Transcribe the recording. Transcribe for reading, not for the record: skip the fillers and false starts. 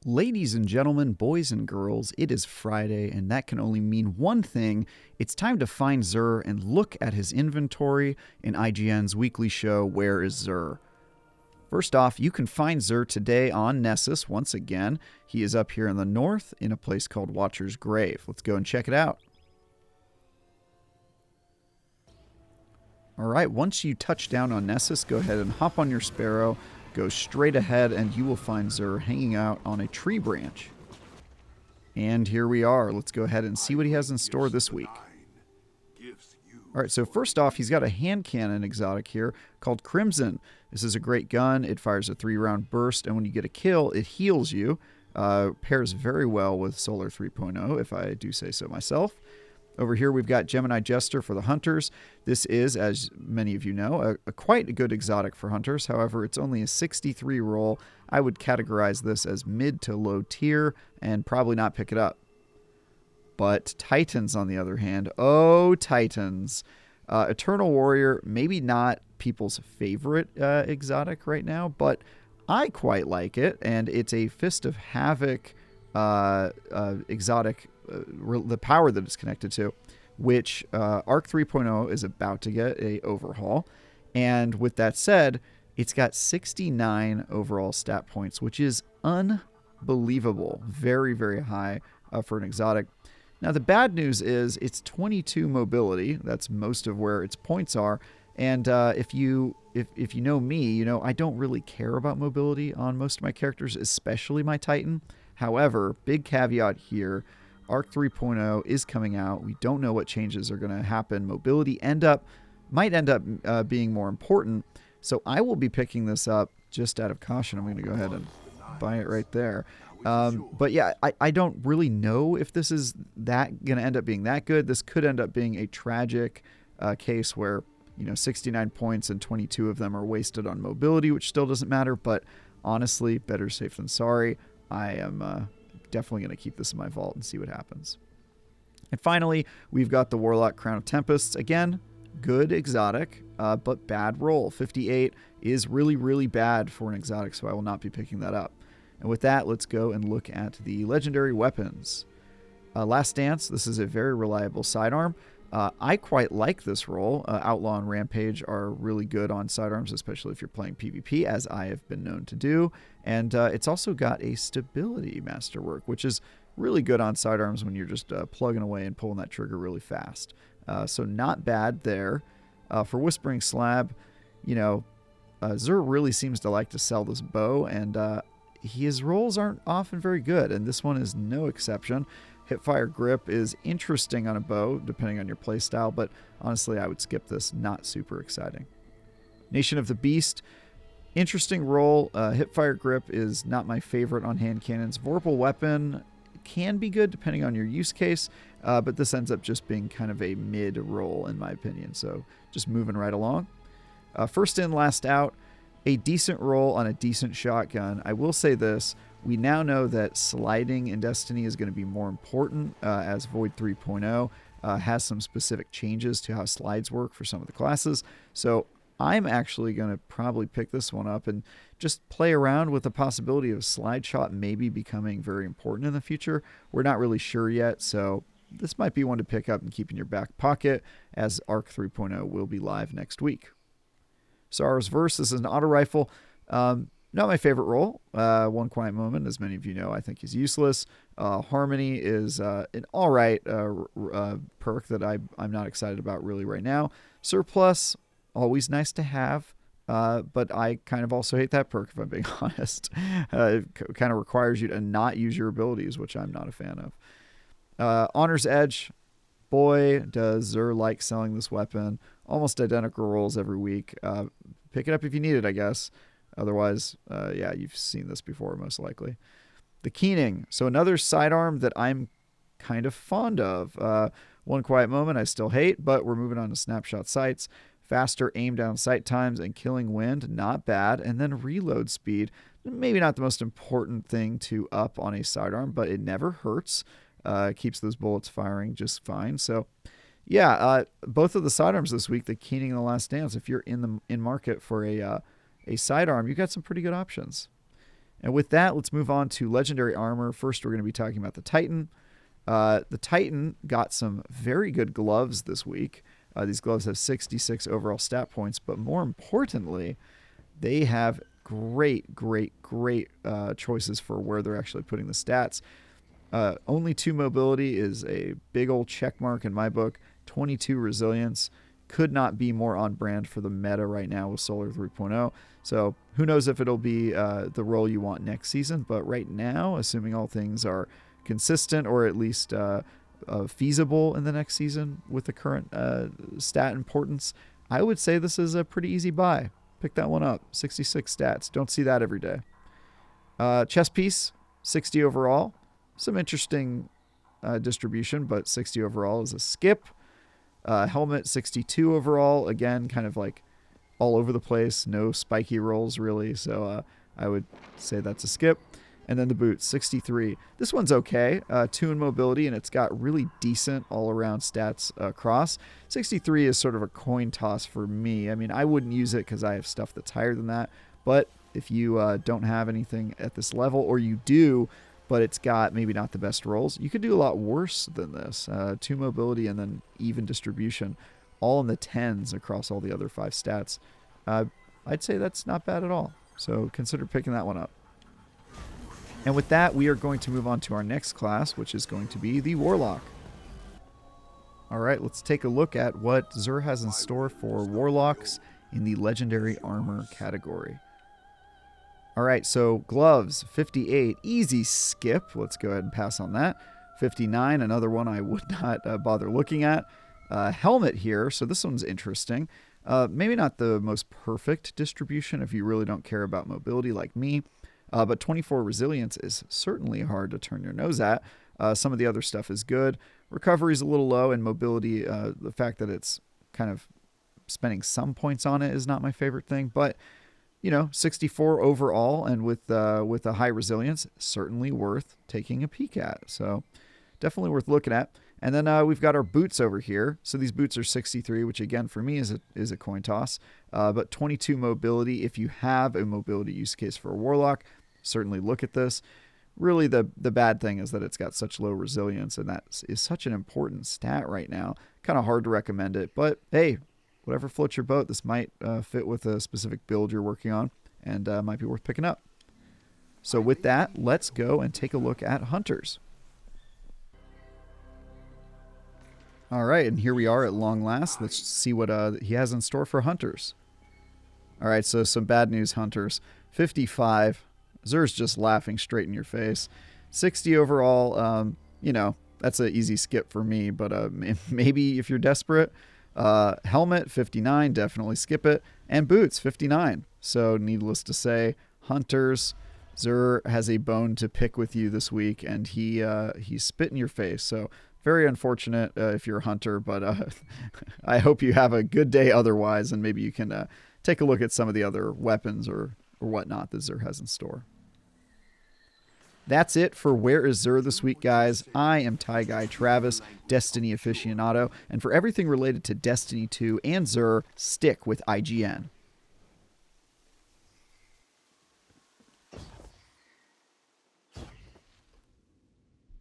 Ladies and gentlemen, boys and girls, it is Friday, and that can only mean one thing. It's time to find Xur and look at his inventory in IGN's weekly show, Where is Xur? First off, you can find Xur today on Nessus once again. He is up here in the north in a place called Watcher's Grave. Let's go and check it out. Alright, once you touch down on Nessus, go ahead and hop on your Sparrow. Go straight ahead and you will find Xur hanging out on a tree branch. And here we are. Let's go ahead and see what he has in store this week. Alright, so first off, he's got a hand cannon exotic here called Crimson. This is a great gun. It fires a 3-round burst, and when you get a kill, it heals you. Pairs very well with Solar 3.0, if I do say so myself. Over here we've got Gemini Jester for the hunters. This is, as many of you know, a quite a good exotic for hunters. However, it's only a 63 roll. I would categorize this as mid to low tier and probably not pick it up. But Titans, on the other hand, oh, Titans. Eternal Warrior, maybe not people's favorite exotic right now, but I quite like it, and it's a Fist of Havoc exotic, the power that it's connected to, which Arc 3.0 is about to get a overhaul. And with that said, it's got 69 overall stat points, which is unbelievable. Very, very high for an exotic. Now, the bad news is it's 22 mobility. That's most of where its points are. And if you know me, you know I don't really care about mobility on most of my characters, especially my Titan. However, big caveat here, Arc 3.0 is coming out. We don't know what changes are going to happen. Mobility might end up being more important. So I will be picking this up just out of caution. I'm going to go ahead and buy it right there. But yeah, I don't really know if this is going to end up being that good. This could end up being a tragic case where, 69 points and 22 of them are wasted on mobility, which still doesn't matter. But honestly, better safe than sorry. I am definitely going to keep this in my vault and see what happens. And finally, we've got the Warlock Crown of Tempests. Again, good exotic, but bad roll. 58 is really, really bad for an exotic, so I will not be picking that up. And with that, let's go and look at the legendary weapons. Last Dance, this is a very reliable sidearm. I quite like this roll. Outlaw and Rampage are really good on sidearms, especially if you're playing PvP, as I have been known to do. And it's also got a stability masterwork, which is really good on sidearms when you're just plugging away and pulling that trigger really fast. So not bad there. For Whispering Slab, Xur really seems to like to sell this bow, and his rolls aren't often very good, and this one is no exception. Hipfire Grip is interesting on a bow, depending on your playstyle, but honestly, I would skip this. Not super exciting. Nation of the Beast, interesting roll. Hipfire Grip is not my favorite on hand cannons. Vorpal Weapon can be good, depending on your use case, but this ends up just being kind of a mid roll, in my opinion, so just moving right along. First in, last out. A decent roll on a decent shotgun. I will say this. We now know that sliding in Destiny is going to be more important as Void 3.0 has some specific changes to how slides work for some of the classes. So I'm actually going to probably pick this one up and just play around with the possibility of slide shot maybe becoming very important in the future. We're not really sure yet, so this might be one to pick up and keep in your back pocket as Arc 3.0 will be live next week. Sar's Verse, this is an auto rifle. Not my favorite roll. One Quiet Moment, as many of you know, I think he's useless. Harmony is an alright perk that I'm not excited about really right now. Surplus, always nice to have, but I kind of also hate that perk, if I'm being honest. It kind of requires you to not use your abilities, which I'm not a fan of. Honor's Edge. Boy, does Xur like selling this weapon. Almost identical rolls every week. Pick it up if you need it, I guess. Otherwise, yeah, you've seen this before, most likely. The Keening. So another sidearm that I'm kind of fond of. One Quiet Moment I still hate, but we're moving on to Snapshot Sights. Faster aim down sight times and killing wind, not bad. And then reload speed. Maybe not the most important thing to up on a sidearm, but it never hurts. Keeps those bullets firing just fine. So, yeah, both of the sidearms this week, the Keening and the Last Dance, if you're in market for a sidearm, you got some pretty good options. And with that, let's move on to legendary armor. First, we're going to be talking about the Titan. The Titan got some very good gloves this week. These gloves have 66 overall stat points, but more importantly, they have great choices for where they're actually putting the stats. Only 2 mobility is a big old check mark in my book. 22 resilience could not be more on brand for the meta right now with Solar 3.0. So who knows if it'll be the role you want next season, but right now, assuming all things are consistent or at least feasible in the next season with the current stat importance, I would say this is a pretty easy buy. Pick that one up. 66 stats. Don't see that every day. Chest piece, 60 overall. Some interesting distribution, but 60 overall is a skip. Helmet, 62 overall. Again, kind of like all over the place. No spiky rolls, really. So I would say that's a skip. And then the boots, 63. This one's okay. 2 in mobility, and it's got really decent all-around stats across. 63 is sort of a coin toss for me. I mean, I wouldn't use it because I have stuff that's higher than that. But if you don't have anything at this level, or you do, but it's got maybe not the best rolls, you could do a lot worse than this. 2 mobility and then even distribution, all in the 10s across all the other 5 stats. I'd say that's not bad at all. So consider picking that one up. And with that, we are going to move on to our next class, which is going to be the Warlock. All right, let's take a look at what Xur has in store for Warlocks in the Legendary Armor category. All right, so gloves, 58, easy skip. Let's go ahead and pass on that. 59, another one I would not bother looking at. Helmet here, so this one's interesting. Maybe not the most perfect distribution if you really don't care about mobility like me. But 24 resilience is certainly hard to turn your nose at. Some of the other stuff is good. Recovery is a little low, and mobility, the fact that it's kind of spending some points on it is not my favorite thing. But, 64 overall, and with a high resilience, certainly worth taking a peek at. So definitely worth looking at. And then we've got our boots over here. So these boots are 63, which again for me is a coin toss. But 22 mobility. If you have a mobility use case for a Warlock, certainly look at this. Really, the bad thing is that it's got such low resilience, and that is such an important stat right now. Kind of hard to recommend it, but hey, whatever floats your boat. This might fit with a specific build you're working on, and might be worth picking up. So with that, let's go and take a look at Hunters. All right, and here we are at long last. Let's see what he has in store for Hunters. All right, so some bad news, Hunters. 55. Xur's just laughing straight in your face. 60 overall, that's an easy skip for me, but maybe if you're desperate. Helmet, 59, definitely skip it. And boots, 59. So needless to say, Hunters, Xur has a bone to pick with you this week, and he spit in your face. So very unfortunate if you're a hunter, but I hope you have a good day otherwise, and maybe you can take a look at some of the other weapons or whatnot that Xur has in store. That's it for Where is Xur this week, guys. I am Tie Guy Travis, Destiny aficionado, and for everything related to Destiny 2 and Xur, stick with IGN.